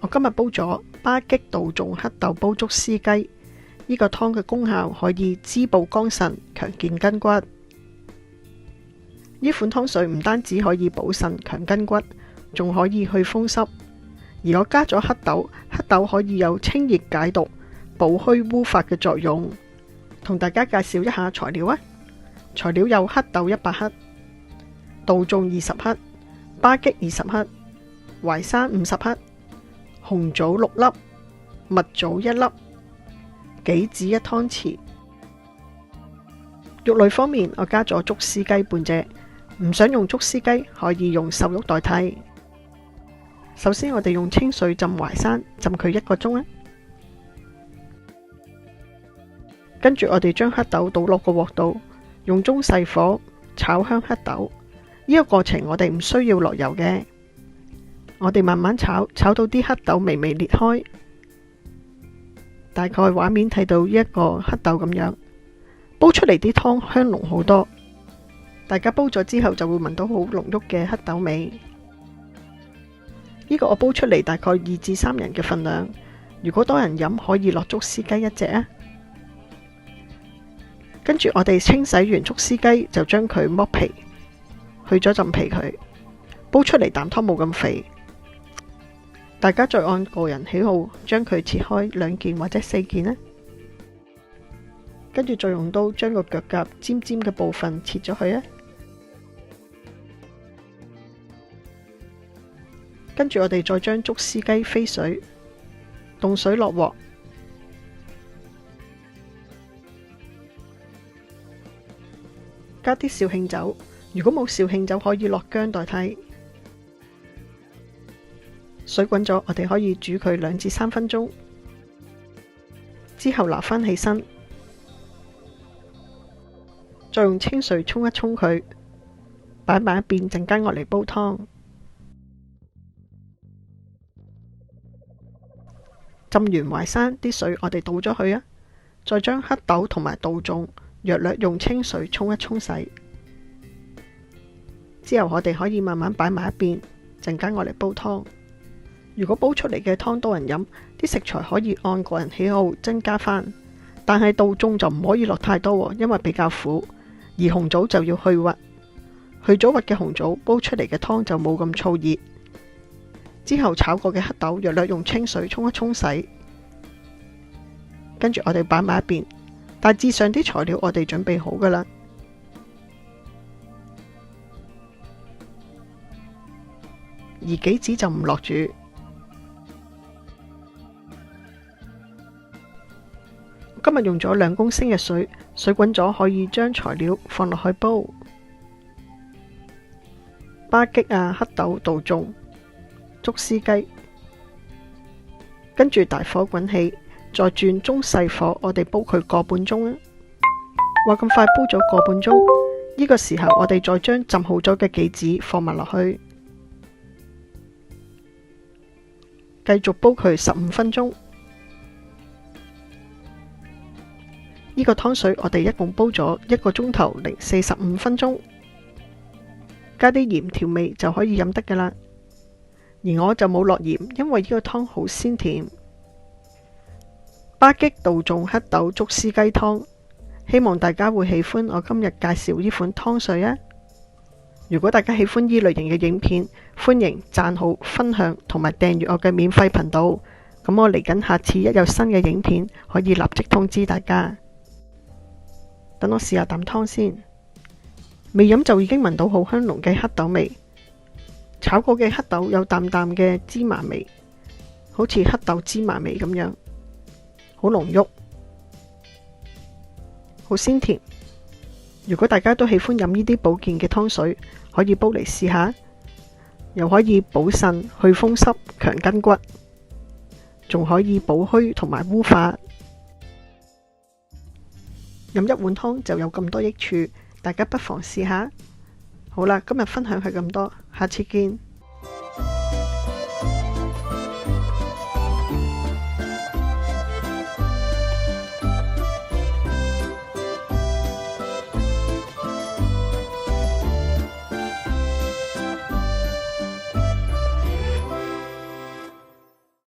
我今日煲咗巴戟杜仲黑豆煲竹絲雞，呢個湯嘅功效可以滋補肝腎、強健筋骨。呢款湯水唔單止可以補腎強筋骨，仲可以去風濕。而我加咗黑豆，黑豆可以有清熱解毒、補虛烏發嘅作用。同大家介紹一下材料啊！材料有黑豆100克、杜仲20克、巴戟20克、淮山50克、紅棗6粒、蜜棗1粒、杞子1湯匙。肉類方面，我加咗竹絲雞半隻，唔想用竹絲雞可以用瘦肉代替。首先我哋用清水浸淮山，浸佢1個鐘啊。跟住我哋將黑豆倒落個鑊度，用中細火炒香黑豆。呢個過程我哋唔需要落油嘅，我哋慢慢炒，炒到啲黑豆微微裂開，大概畫面睇到呢一個黑豆咁樣，煲出嚟啲湯香濃好多。大家煲咗之後就會聞到好濃郁嘅黑豆味。呢個我煲出嚟大概2至3人嘅份量，如果多人飲可以落竹絲雞1隻啊。跟住我哋清洗完竹絲雞，就將佢剝皮，去咗浸皮佢，煲出嚟啖湯冇咁肥。大家再按個人喜好將佢切開2件或者4件啊。跟住再用刀將個腳甲尖尖嘅部分切咗佢啊。跟住我哋再將竹絲雞飛水，凍水落鑊，加啲紹興酒，如果冇紹興酒可以落薑代替。水滾咗，我哋可以煮佢2至3分鐘，之後撈返起身，再用清水沖一沖佢，擺埋一邊，陣間我嚟煲湯。浸完淮山啲水我哋倒咗去啊，再將黑豆同埋杜仲略略用清水沖一沖洗，之後我哋可以慢慢擺埋一邊，陣間我嚟煲湯。如果煲出嚟嘅湯多人飲，啲食材可以按個人喜好增加返，但係杜仲就唔可以落太多，因為比較苦，而紅棗就要去核，去咗核嘅紅棗煲出嚟嘅湯就冇咁燥熱。之後炒過嘅黑豆略略用清水沖一沖洗，跟住我哋擺埋一邊。大致上啲材料我哋準備好噶啦，而杞子就唔落煮。今日用咗2公升嘅水，水滾咗可以將材料放落去煲。巴戟啊、黑豆、杜仲、竹絲雞，跟住大火滾起，再轉中細火，我哋煲佢個半鐘啊。話咁快煲咗個半鐘，呢個時候我哋再將浸好咗嘅杞子放埋落去，繼續煲佢15分鐘。呢個湯水我哋一共煲咗1個鐘頭零45分鐘，加啲鹽調味就可以飲得噶啦。而我就冇落鹽，因為呢個湯好鮮甜。巴戟杜仲黑豆竹絲雞湯，希望大家會喜歡我今日介紹呢款湯水啊！如果大家喜歡呢類型嘅影片，歡迎讚好、分享同埋訂閱我嘅免費頻道。咁我嚟緊下次一有新嘅影片，可以立即通知大家。等我試下啖湯先，未飲就已經聞到好香濃嘅黑豆味。炒過嘅黑豆有淡淡嘅芝麻味，好似黑豆芝麻味咁樣，好濃郁，好鮮甜。如果大家都喜歡飲呢啲保健嘅湯水，可以煲嚟試下，又可以補腎、去風濕、強筋骨，仲可以補虛同埋烏發。飲1碗湯就有咁多益處，大家不妨試下。好啦，今日分享係咁多，下次見。